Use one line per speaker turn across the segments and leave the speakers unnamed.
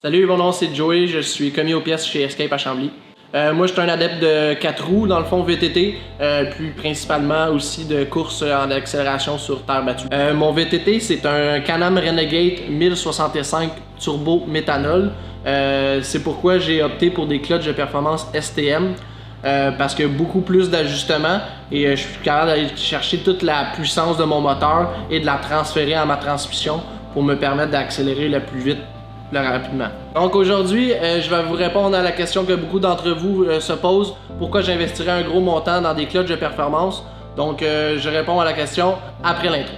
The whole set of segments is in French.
Salut, mon nom c'est Joey, je suis commis aux pièces chez Escape à Chambly. Moi, je suis un adepte de 4 roues, dans le fond VTT, puis principalement aussi de courses en accélération sur terre battue. Mon VTT, c'est un Can-Am Renegade 1065 turbo méthanol. C'est pourquoi j'ai opté pour des clutches de performance STM, parce qu'il y a beaucoup plus d'ajustements et je suis capable d'aller chercher toute la puissance de mon moteur et de la transférer à ma transmission pour me permettre d'accélérer le plus vite, plus rapidement. Donc aujourd'hui, je vais vous répondre à la question que beaucoup d'entre vous se posent. Pourquoi j'investirais un gros montant dans des clutches de performance? Donc je réponds à la question après l'intro.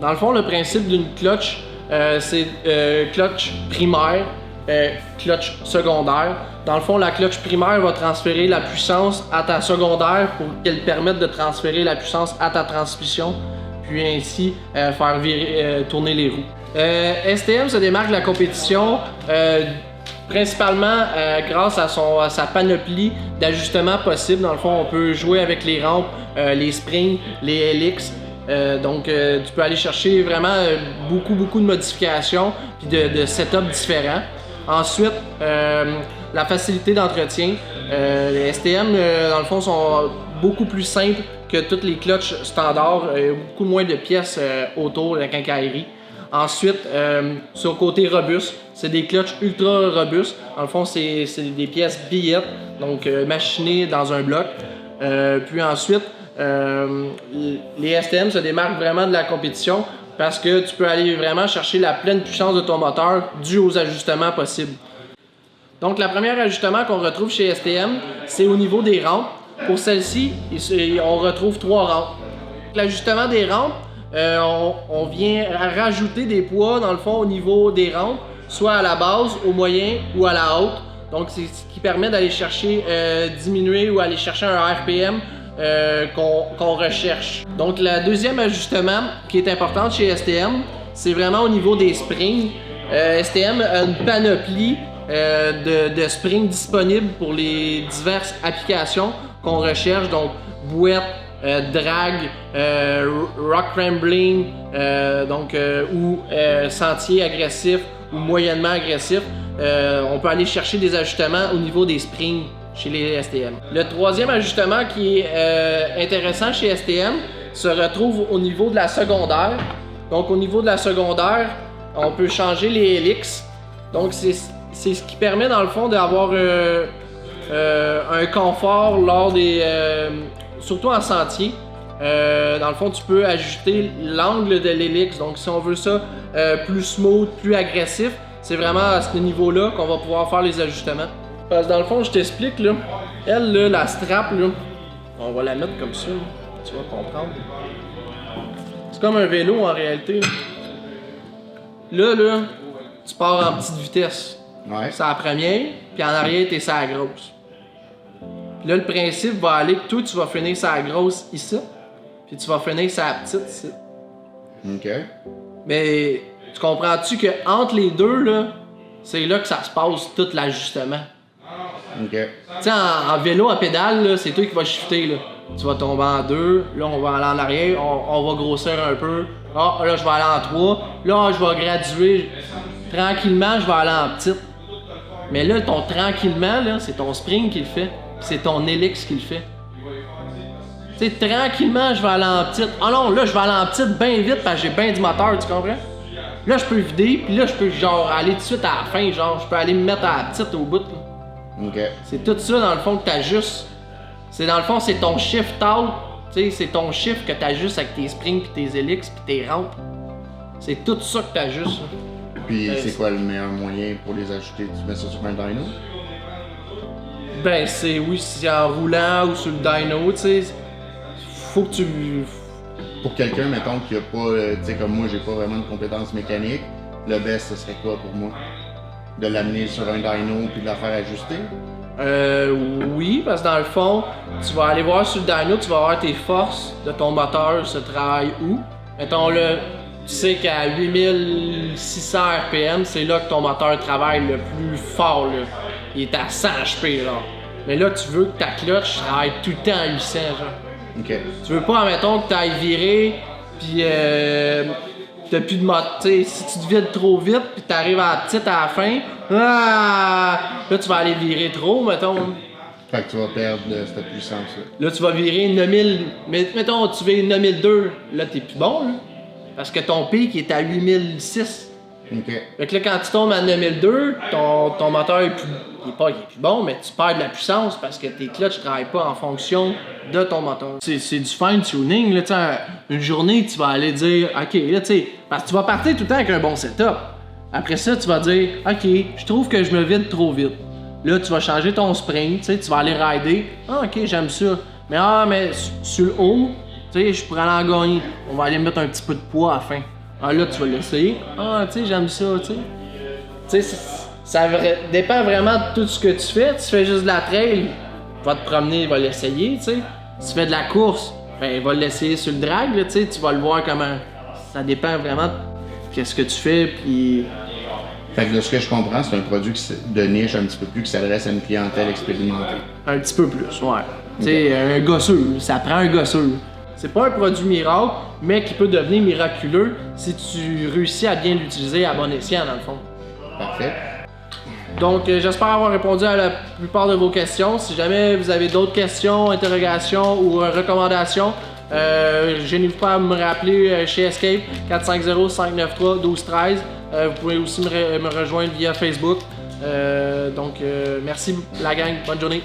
Dans le fond, le principe d'une clutch, c'est clutch primaire, clutch secondaire. Dans le fond, la clutch primaire va transférer la puissance à ta secondaire pour qu'elle permette de transférer la puissance à ta transmission, puis ainsi faire tourner les roues. STM se démarque de la compétition principalement grâce à sa panoplie d'ajustements possibles. Dans le fond, on peut jouer avec les rampes, les springs, les helix. Donc tu peux aller chercher vraiment beaucoup de modifications puis de setups différents. Ensuite, la facilité d'entretien. Les STM dans le fond sont beaucoup plus simples que toutes les clutches standards, beaucoup moins de pièces autour de la quincaillerie. Ensuite, sur le côté robuste, c'est des clutches ultra robustes. Dans le fond, c'est des pièces billettes, donc machinées dans un bloc. Puis ensuite, les STM se démarquent vraiment de la compétition parce que tu peux aller vraiment chercher la pleine puissance de ton moteur dû aux ajustements possibles. Donc le premier ajustement qu'on retrouve chez STM, c'est au niveau des rampes. Pour celle-ci, on retrouve 3 rampes. L'ajustement des rampes, on vient rajouter des poids dans le fond au niveau des rampes, soit à la base, au moyen ou à la haute. Donc c'est ce qui permet d'aller chercher, diminuer ou aller chercher un RPM qu'on recherche. Donc le deuxième ajustement qui est important chez STM, c'est vraiment au niveau des springs. STM a une panoplie de springs disponibles pour les diverses applications qu'on recherche, donc bouette, drag, rock scrambling, ou sentier agressif ou moyennement agressif. On peut aller chercher des ajustements au niveau des springs chez les STM. Le troisième ajustement qui est intéressant chez STM se retrouve au niveau de la secondaire. Donc au niveau de la secondaire, on peut changer les helix. Donc c'est ce qui permet dans le fond d'avoir un confort lors des... surtout en sentier. Dans le fond, tu peux ajuster l'angle de l'hélix. Donc si on veut ça plus smooth, plus agressif, c'est vraiment à ce niveau-là qu'on va pouvoir faire les ajustements. Parce que dans le fond, je t'explique, là, elle, là, la strap, là, on va la mettre comme ça, là, tu vas comprendre. C'est comme un vélo en réalité. Là, tu pars en petite vitesse.
Ouais.
C'est la première, puis en arrière, t'es sur la grosse. Puis là, le principe va aller que toi, tu vas finir sur la grosse ici, puis tu vas finir sur la petite ici.
OK.
Mais tu comprends-tu que entre les deux, là, c'est là que ça se passe tout l'ajustement.
OK.
Tu sais, en vélo, à pédale, là, c'est toi qui vas shifter. Là. Tu vas tomber en 2, là, on va aller en arrière, on va grossir un peu. Ah, là, je vais aller en 3. Là, je vais graduer. Tranquillement, je vais aller en petite. Mais là, ton tranquillement, là, c'est ton spring qui le fait. C'est ton helix qui le fait. Tu sais, tranquillement, je vais aller en petite. Ah non, là, je vais aller en petite bien vite parce que j'ai bien du moteur, tu comprends? Là, je peux vider, puis là, je peux genre aller tout de suite à la fin, genre, je peux aller me mettre à la petite au bout. Là.
OK.
C'est tout ça, dans le fond, que t'ajustes. C'est dans le fond, c'est ton shift out, tu sais, c'est ton shift que t'ajustes avec tes springs, puis tes helix, puis tes rampes. C'est tout ça que t'ajustes.
Puis c'est quoi le meilleur moyen pour les ajuster? Tu mets ça sur un dyno?
Ben, c'est en roulant ou sur le dyno, tu sais. Faut que tu...
Pour quelqu'un, mettons, qui a pas, tu sais, comme moi, j'ai pas vraiment de compétences mécaniques, le best, ce serait quoi pour moi? De l'amener sur un dyno puis de la faire ajuster?
Oui, parce que dans le fond, tu vas aller voir sur le dyno, tu vas voir tes forces de ton moteur se travaillent où. Mettons là, tu sais qu'à 8600 RPM, c'est là que ton moteur travaille le plus fort, là. Il est à 100 HP, là. Mais là, tu veux que ta clutch travaille tout le temps à 800, genre.
Ok.
Tu veux pas, admettons, que tu ailles virer, puis t'as plus de moteur. Tu sais, si tu te vides trop vite, puis t'arrives à la petite à la fin, là, tu vas aller virer trop, mettons.
Fait que tu vas perdre de cette puissance-là.
Là, tu vas virer 9000. Mais mettons, tu vires 9002, là, t'es plus bon, là. Parce que ton pic est à 8006.
Ok.
Fait que là, quand tu tombes à 9002, ton moteur est plus bon, mais tu perds de la puissance parce que tes clutches ne travaillent pas en fonction de ton moteur. C'est du fine-tuning, là, tu sais, une journée, tu vas aller dire, OK, là, tu sais, parce que tu vas partir tout le temps avec un bon setup. Après ça, tu vas dire, OK, je trouve que je me vide trop vite. Là, tu vas changer ton spring, tu sais, tu vas aller rider. Ah, OK, j'aime ça. Mais sur le haut, tu sais, je pourrais aller en gagner. On va aller mettre un petit peu de poids à la fin. Ah, là, tu vas l'essayer. Ah, tu sais, j'aime ça, tu sais. Tu sais, ça dépend vraiment de tout ce que tu fais. Tu fais juste de la trail, va te promener, va l'essayer, tu sais. Si tu fais de la course, ben, va l'essayer sur le drag, là, tu sais. Tu vas le voir comment. Ça dépend vraiment de qu'est-ce que tu fais, puis.
Fait que de ce que je comprends, c'est un produit de niche un petit peu plus qui s'adresse à une clientèle expérimentée.
Un petit peu plus, ouais. Tu sais, un gosseux, ça prend un gosseux. C'est pas un produit miracle, mais qui peut devenir miraculeux si tu réussis à bien l'utiliser à bon escient, dans le fond.
Parfait.
Donc, j'espère avoir répondu à la plupart de vos questions. Si jamais vous avez d'autres questions, interrogations ou recommandations, gênez-vous pas à me rappeler chez Escape 450-593-1213. Vous pouvez aussi me rejoindre via Facebook. Donc, merci la gang. Bonne journée.